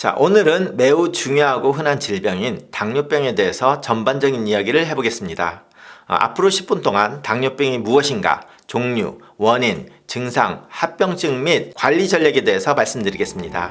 자, 오늘은 매우 중요하고 흔한 질병인 당뇨병에 대해서 전반적인 이야기를 해보겠습니다. 앞으로 10분 동안 당뇨병이 무엇인가, 종류, 원인, 증상, 합병증 및 관리 전략에 대해서 말씀드리겠습니다.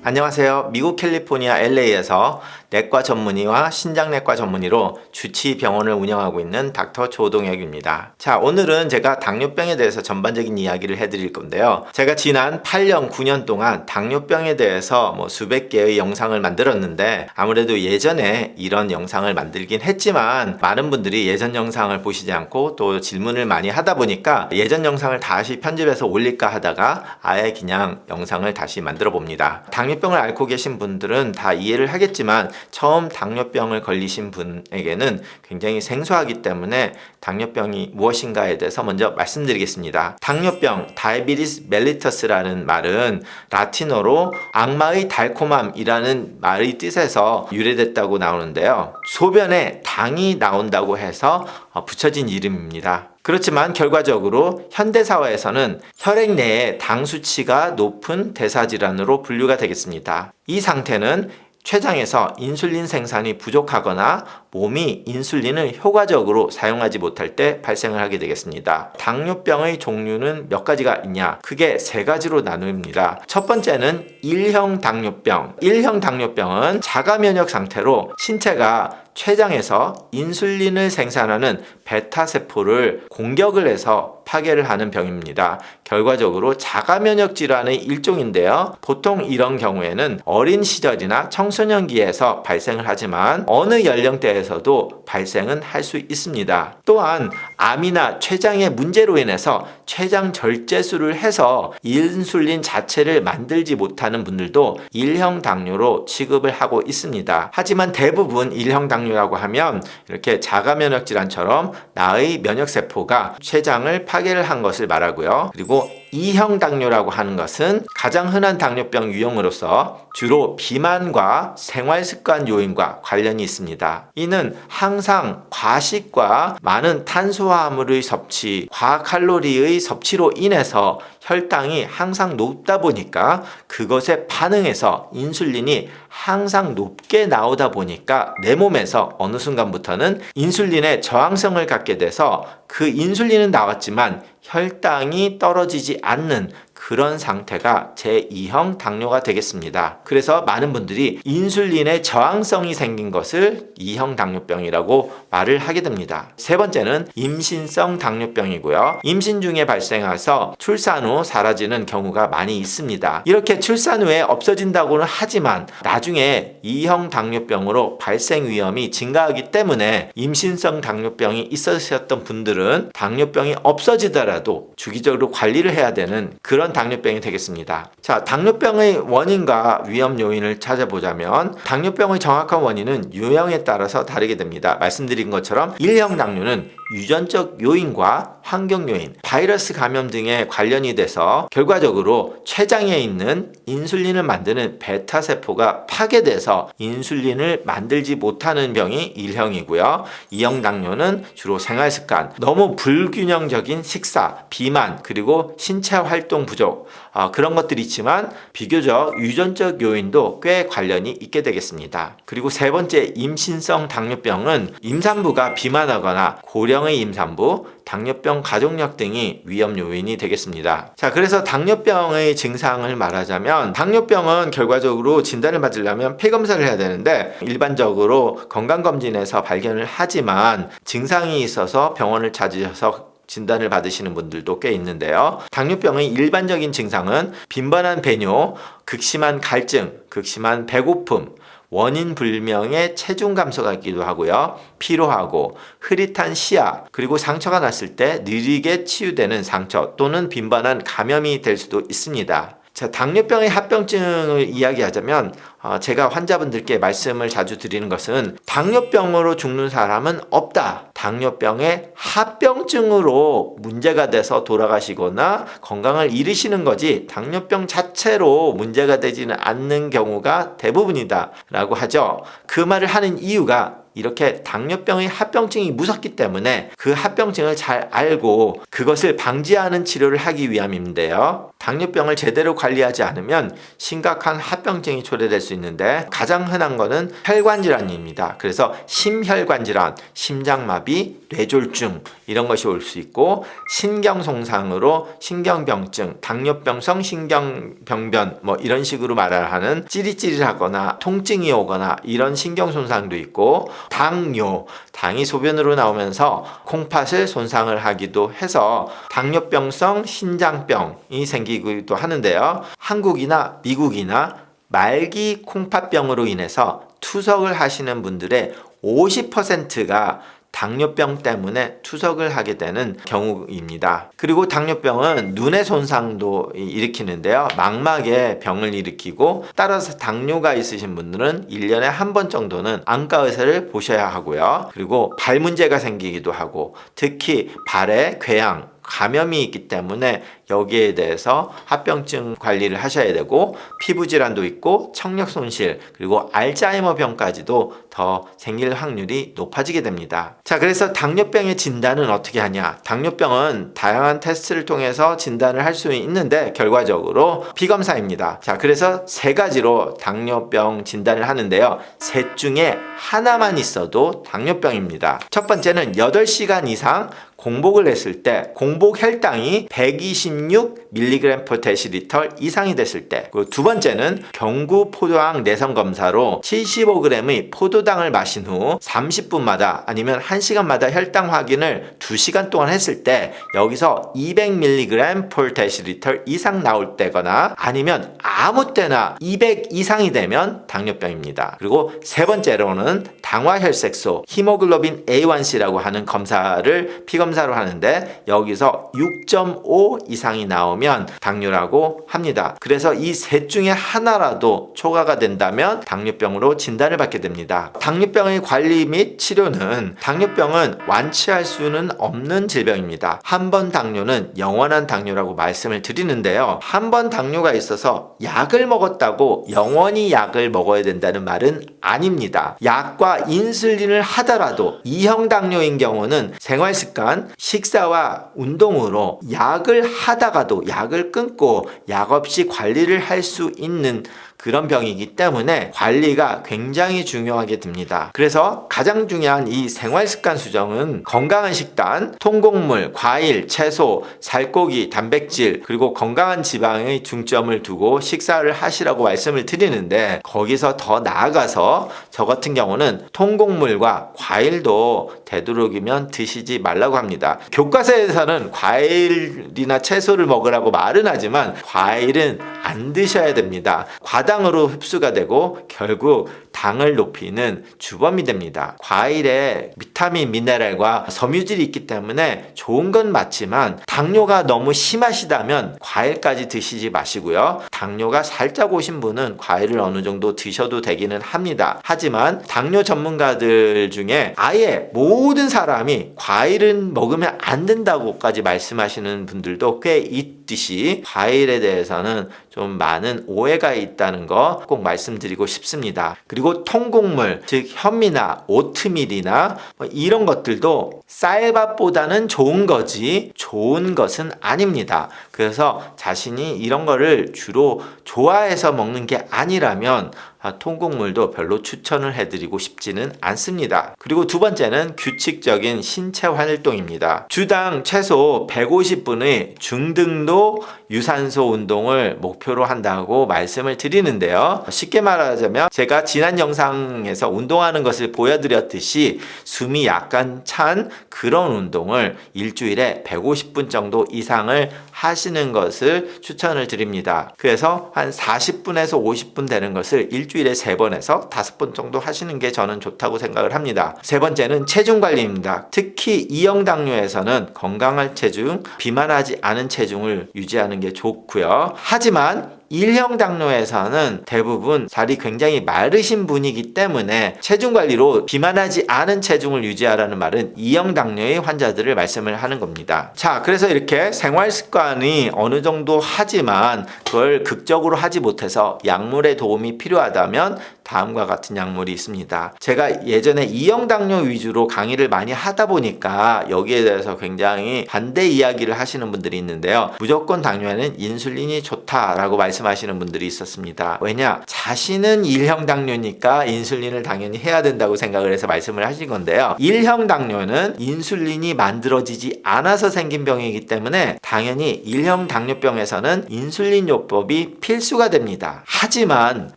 안녕하세요. 미국 캘리포니아 LA에서 내과 전문의와 신장내과 전문의로 주치병원을 운영하고 있는 닥터 조동혁입니다. 자, 오늘은 제가 당뇨병에 대해서 전반적인 이야기를 해드릴 건데요. 제가 지난 8년, 9년 동안 당뇨병에 대해서 수백 개의 영상을 만들었는데 아무래도 예전에 이런 영상을 만들긴 했지만 많은 분들이 예전 영상을 보시지 않고 또 질문을 많이 하다 보니까 예전 영상을 다시 편집해서 올릴까 하다가 아예 그냥 영상을 다시 만들어 봅니다. 당뇨병을 앓고 계신 분들은 다 이해를 하겠지만 처음 당뇨병을 걸리신 분에게는 굉장히 생소하기 때문에 당뇨병이 무엇인가에 대해서 먼저 말씀드리겠습니다. 당뇨병, 다이비티스 멜리터스라는 말은 라틴어로 악마의 달콤함이라는 말의 뜻에서 유래됐다고 나오는데요. 소변에 당이 나온다고 해서 붙여진 이름입니다. 그렇지만 결과적으로 현대사회에서는 혈액 내에 당 수치가 높은 대사질환으로 분류가 되겠습니다. 이 상태는 췌장에서 인슐린 생산이 부족하거나 몸이 인슐린을 효과적으로 사용하지 못할 때 발생을 하게 되겠습니다. 당뇨병의 종류는 몇 가지가 있냐? 크게 세 가지로 나눕니다. 첫 번째는 1형 당뇨병. 1형 당뇨병은 자가 면역 상태로 신체가 췌장에서 인슐린을 생산하는 베타 세포를 공격을 해서 파괴를 하는 병입니다. 결과적으로 자가 면역 질환의 일종인데요. 보통 이런 경우에는 어린 시절이나 청소년기에서 발생을 하지만 어느 연령대에서도 발생은 할 수 있습니다. 또한 암이나 췌장의 문제로 인해서 췌장 절제술을 해서 인슐린 자체를 만들지 못하는 분들도 1형 당뇨로 취급을 하고 있습니다. 하지만 대부분 1형 당뇨라고 하면 이렇게 자가 면역 질환처럼 나의 면역세포가 췌장을 파괴를 한 것을 말하고요. 그리고 2형 당뇨라고 하는 것은 가장 흔한 당뇨병 유형으로서 주로 비만과 생활습관 요인과 관련이 있습니다. 이는 항상 과식과 많은 탄수화물의 섭취, 과칼로리의 섭취로 인해서 혈당이 항상 높다 보니까 그것에 반응해서 인슐린이 항상 높게 나오다 보니까 내 몸에서 어느 순간부터는 인슐린에 저항성을 갖게 돼서 그 인슐린은 나왔지만 혈당이 떨어지지 않는 그런 상태가 제2형 당뇨가 되겠습니다. 그래서 많은 분들이 인슐린에 저항성이 생긴 것을 2형 당뇨병이라고 말을 하게 됩니다. 세 번째는 임신성 당뇨병이고요. 임신 중에 발생해서 출산 후 사라지는 경우가 많이 있습니다. 이렇게 출산 후에 없어진다고는 하지만 나중에 2형 당뇨병으로 발생 위험이 증가하기 때문에 임신성 당뇨병이 있으셨던 분들은 당뇨병이 없어지더라도 주기적으로 관리를 해야 되는 그런 당뇨병이 되겠습니다. 자, 당뇨병의 원인과 위험 요인을 찾아보자면 당뇨병의 정확한 원인은 유형에 따라서 다르게 됩니다. 말씀드린 것처럼 1형 당뇨는 유전적 요인과 환경 요인, 바이러스 감염 등에 관련이 돼서 결과적으로 췌장에 있는 인슐린을 만드는 베타 세포가 파괴돼서 인슐린을 만들지 못하는 병이 1형이고요. 2형 당뇨는 주로 생활습관, 너무 불균형적인 식사, 비만, 그리고 신체 활동 부족 그런 것들이 있지만 비교적 유전적 요인도 꽤 관련이 있게 되겠습니다. 그리고 세 번째 임신성 당뇨병은 임산부가 비만하거나 고령의 임산부, 당뇨병 가족력 등이 위험 요인이 되겠습니다. 자, 그래서 당뇨병의 증상을 말하자면 당뇨병은 결과적으로 진단을 받으려면 폐검사를 해야 되는데 일반적으로 건강검진에서 발견을 하지만 증상이 있어서 병원을 찾으셔서 진단을 받으시는 분들도 꽤 있는데요. 당뇨병의 일반적인 증상은 빈번한 배뇨, 극심한 갈증, 극심한 배고픔, 원인 불명의 체중 감소가 있기도 하고요. 피로하고 흐릿한 시야, 그리고 상처가 났을 때 느리게 치유되는 상처 또는 빈번한 감염이 될 수도 있습니다. 자, 당뇨병의 합병증을 이야기하자면 제가 환자분들께 말씀을 자주 드리는 것은 당뇨병으로 죽는 사람은 없다. 당뇨병의 합병증으로 문제가 돼서 돌아가시거나 건강을 잃으시는 거지 당뇨병 자체로 문제가 되지는 않는 경우가 대부분이다 라고 하죠. 그 말을 하는 이유가 이렇게 당뇨병의 합병증이 무섭기 때문에 그 합병증을 잘 알고 그것을 방지하는 치료를 하기 위함인데요. 당뇨병을 제대로 관리하지 않으면 심각한 합병증이 초래될 수 있는데 가장 흔한 거는 혈관질환입니다. 그래서 심혈관질환, 심장마비, 뇌졸중 이런 것이 올 수 있고 신경손상으로 신경병증, 당뇨병성 신경병변 뭐 이런 식으로 말하는 찌릿찌릿하거나 통증이 오거나 이런 신경손상도 있고 당이 소변으로 나오면서 콩팥을 손상을 하기도 해서 당뇨병성 신장병이 생기기도 하는데요. 한국이나 미국이나 말기 콩팥병으로 인해서 투석을 하시는 분들의 50%가 당뇨병 때문에 투석을 하게 되는 경우입니다. 그리고 당뇨병은 눈의 손상도 일으키는데요. 망막에 병을 일으키고 따라서 당뇨가 있으신 분들은 1년에 한 번 정도는 안과 의사를 보셔야 하고요. 그리고 발 문제가 생기기도 하고 특히 발에 궤양, 감염이 있기 때문에 여기에 대해서 합병증 관리를 하셔야 되고 피부 질환도 있고 청력 손실 그리고 알츠하이머 병까지도 더 생길 확률이 높아지게 됩니다. 자, 그래서 당뇨병의 진단은 어떻게 하냐? 당뇨병은 다양한 테스트를 통해서 진단을 할 수 있는데 결과적으로 피검사입니다. 자, 그래서 세 가지로 당뇨병 진단을 하는데요. 셋 중에 하나만 있어도 당뇨병입니다. 첫 번째는 8시간 이상 공복을 했을 때 공복 혈당이 126mg/dL 이상이 됐을 때, 그리고 두 번째는 경구 포도당 내성 검사로 75g의 포도당을 마신 후 30분마다 아니면 1시간마다 혈당 확인을 2시간 동안 했을 때 여기서 200mg/dL 이상 나올 때거나 아니면 아무 때나 200 이상이 되면 당뇨병입니다. 그리고 세 번째로는 당화혈색소 히모글로빈 A1C라고 하는 검사를 피검사로 하는데 여기서 6.5 이상이 나오면 당뇨라고 합니다. 그래서 이 셋 중에 하나라도 초과가 된다면 당뇨병으로 진단을 받게 됩니다. 당뇨병의 관리 및 치료는 당뇨병은 완치할 수는 없는 질병입니다. 한 번 당뇨는 영원한 당뇨라고 말씀을 드리는데요. 한 번 당뇨가 있어서 약을 먹었다고 영원히 약을 먹어야 된다는 말은 아닙니다. 약과 인슐린을 하더라도 2형 당뇨인 경우는 생활습관, 식사와 운동으로 약을 하다가도 약을 끊고 약 없이 관리를 할 수 있는 그런 병이기 때문에 관리가 굉장히 중요하게 됩니다. 그래서 가장 중요한 이 생활습관 수정은 건강한 식단, 통곡물, 과일, 채소, 살코기, 단백질 그리고 건강한 지방의 중점을 두고 식사를 하시라고 말씀을 드리는데 거기서 더 나아가서 저 같은 경우는 통곡물과 과일도 되도록이면 드시지 말라고 합니다. 교과서에서는 과일이나 채소를 먹으라고 말은 하지만 과일은 안 드셔야 됩니다. 과당으로 흡수가 되고 결국 당을 높이는 주범이 됩니다. 과일에 비타민, 미네랄과 섬유질이 있기 때문에 좋은 건 맞지만 당뇨가 너무 심하시다면 과일까지 드시지 마시고요. 당뇨가 살짝 오신 분은 과일을 어느 정도 드셔도 되기는 합니다. 하지만 당뇨 전문가들 중에 아예 모든 사람이 과일은 먹으면 안 된다고까지 말씀하시는 분들도 꽤 있듯이 과일에 대해서는 좀 많은 오해가 있다는 거 꼭 말씀드리고 싶습니다. 그리고 통곡물, 즉 현미나 오트밀이나 이런 것들도 쌀밥보다는 좋은 거지 좋은 것은 아닙니다. 그래서 자신이 이런 거를 주로 좋아해서 먹는 게 아니라면 통곡물도 별로 추천을 해드리고 싶지는 않습니다. 그리고 두 번째는 규칙적인 신체 활동입니다. 주당 최소 150분의 중등도 유산소 운동을 목표로 한다고 말씀을 드리는데요. 쉽게 말하자면 제가 지난 영상에서 운동하는 것을 보여드렸듯이 숨이 약간 찬 그런 운동을 일주일에 150분 정도 이상을 하시는 것을 추천을 드립니다. 그래서 한 40분에서 50분 되는 것을 일주일에 3번에서 5번 정도 하시는 게 저는 좋다고 생각을 합니다. 세 번째는 체중 관리입니다. 특히 2형 당뇨에서는 건강한 체중, 비만하지 않은 체중을 유지하는 게 좋고요. 하지만 1형 당뇨에서는 대부분 살이 굉장히 마르신 분이기 때문에 체중 관리로 비만하지 않은 체중을 유지하라는 말은 2형 당뇨의 환자들을 말씀을 하는 겁니다. 자, 그래서 이렇게 생활 습관이 어느 정도 하지만 그걸 극적으로 하지 못해서 약물의 도움이 필요하다면 다음과 같은 약물이 있습니다. 제가 예전에 2형 당뇨 위주로 강의를 많이 하다 보니까 여기에 대해서 굉장히 반대 이야기를 하시는 분들이 있는데요. 무조건 당뇨에는 인슐린이 좋다라고 말씀하시는 분들이 있었습니다. 왜냐? 자신은 1형 당뇨니까 인슐린을 당연히 해야 된다고 생각을 해서 말씀을 하신 건데요. 1형 당뇨는 인슐린이 만들어지지 않아서 생긴 병이기 때문에 당연히 1형 당뇨병에서는 인슐린 요법이 필수가 됩니다. 하지만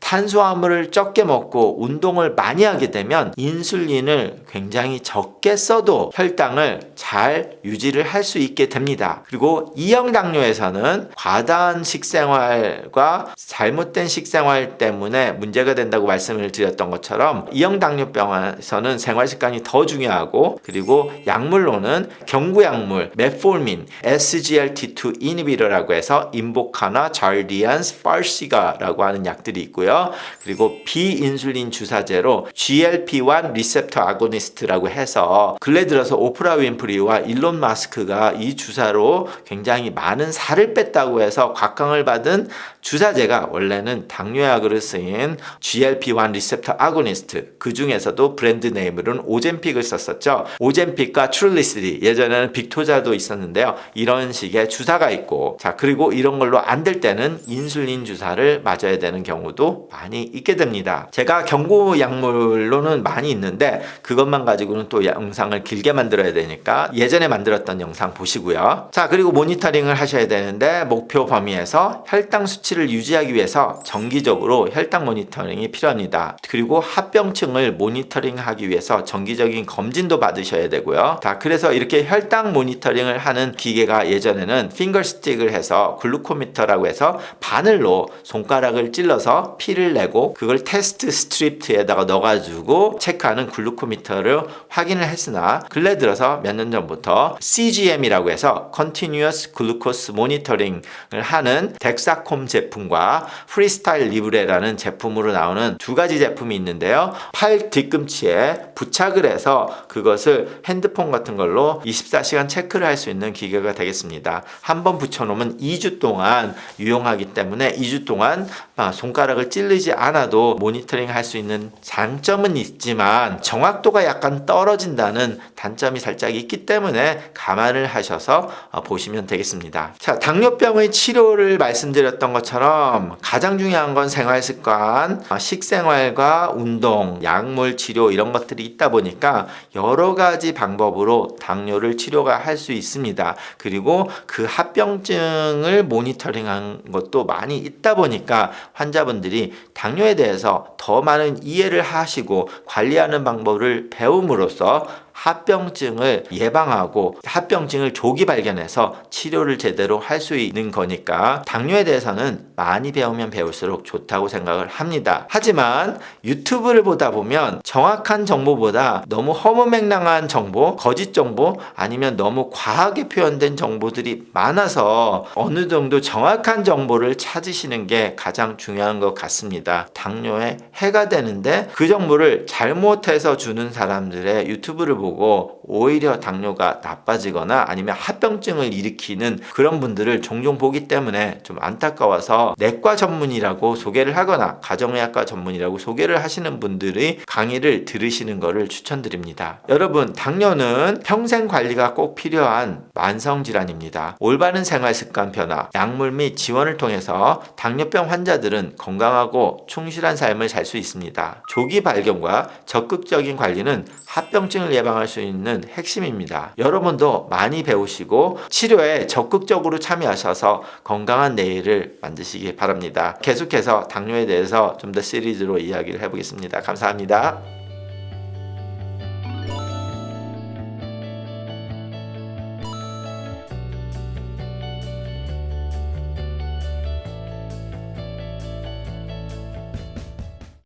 탄수화물을 적게 먹고 운동을 많이 하게 되면 인슐린을 굉장히 적게 써도 혈당을 잘 유지를 할 수 있게 됩니다. 그리고 2형 당뇨에서는 과다한 식생활과 잘못된 식생활 때문에 문제가 된다고 말씀을 드렸던 것처럼 2형 당뇨병에서는 생활 습관이 더 중요하고, 그리고 약물로는 경구약물 메폴민, SGLT2 이니비터라고 해서 인보카나 잘디안스, 파르시가라고 하는 약들이 있고요. 그리고 비인슐린 주사제로 GLP-1 리셉터 아고니스트라고 해서 근래 들어서 오프라 윈프리와 일론 마스크가 이 주사로 굉장히 많은 살을 뺐다고 해서 곽강을 받은 주사제가 원래는 당뇨약으로 쓰인 GLP-1 리셉터 아고니스트, 그 중에서도 브랜드 네임으로는 오젬픽을 썼었죠. 오젬픽과 트룰리스리, 예전에는 빅토자도 있었는데요. 이런 식의 주사가 있고, 자, 그리고 이런 걸로 안 될 때는 인슐린 주사를 맞아야 되는 경우도 많이 있게 됩니다. 제가 경구 약물로는 많이 있는데 그것만 가지고는 또 영상을 길게 만들어야 되니까 예전에 만들었던 영상 보시고요. 자, 그리고 모니터링을 하셔야 되는데 목표 범위에서 혈당 수치를 유지하기 위해서 정기적으로 혈당 모니터링이 필요합니다. 그리고 합병증을 모니터링하기 위해서 정기적인 검진도 받으셔야 되고요. 자, 그래서 이렇게 혈당 모니터링을 하는 기계가 예전에는 핑거스틱을 해서 글루코미터라고 해서 바늘로 손가락을 찔러서 피를 내고 그걸 테스트 스트립트에다가 넣어가지고 체크하는 글루코미터를 확인을 했으나 근래 들어서 몇 년 전부터 CGM이라고 해서 Continuous Glucose Monitoring을 하는 덱사콤 제품과 프리스타일 리브레라는 제품으로 나오는 두 가지 제품이 있는데요. 팔 뒤꿈치에 부착을 해서 그것을 핸드폰 같은 걸로 24시간 체크를 할 수 있는 기계가 되겠습니다. 한번 붙여놓으면 2주 동안 유용하기 때문에 2주 동안 손가락을 찌르지 않아도 모니터링 할 수 있는 장점은 있지만 정확도가 약간 떨어진다는 단점이 살짝 있기 때문에 감안을 하셔서 보시면 되겠습니다. 자, 당뇨병의 치료를 말씀드렸던 것처럼 가장 중요한 건 생활습관, 식생활과 운동, 약물 치료 이런 것들이 있다 보니까 여러 가지 방법으로 당뇨를 치료가 할 수 있습니다. 그리고 그 합병증을 모니터링한 것도 많이 있다 보니까 환자분들이 당뇨에 대해서 더 많은 이해를 하시고 관리하는 방법을 배움으로써 합병증을 예방하고 합병증을 조기 발견해서 치료를 제대로 할 수 있는 거니까 당뇨에 대해서는 많이 배우면 배울수록 좋다고 생각을 합니다. 하지만 유튜브를 보다 보면 정확한 정보보다 너무 허무맹랑한 정보, 거짓 정보, 아니면 너무 과하게 표현된 정보들이 많아서 어느 정도 정확한 정보를 찾으시는 게 가장 중요한 것 같습니다. 당뇨에 해가 되는데 그 정보를 잘못해서 주는 사람들의 유튜브를 보고 오히려 당뇨가 나빠지거나 아니면 합병증을 일으키는 그런 분들을 종종 보기 때문에 좀 안타까워서 내과 전문이라고 소개를 하거나 가정의학과 전문이라고 소개를 하시는 분들이 강의를 들으시는 것을 추천드립니다. 여러분, 당뇨는 평생 관리가 꼭 필요한 만성질환입니다. 올바른 생활습관 변화, 약물 및 지원을 통해서 당뇨병 환자들은 건강하고 충실한 삶을 살 수 있습니다. 조기 발견과 적극적인 관리는 합병증을 예방할 수 있는 핵심입니다. 여러분도 많이 배우시고 치료에 적극적으로 참여하셔서 건강한 내일을 만드시기 바랍니다. 계속해서 당뇨에 대해서 좀 더 시리즈로 이야기를 해보겠습니다. 감사합니다.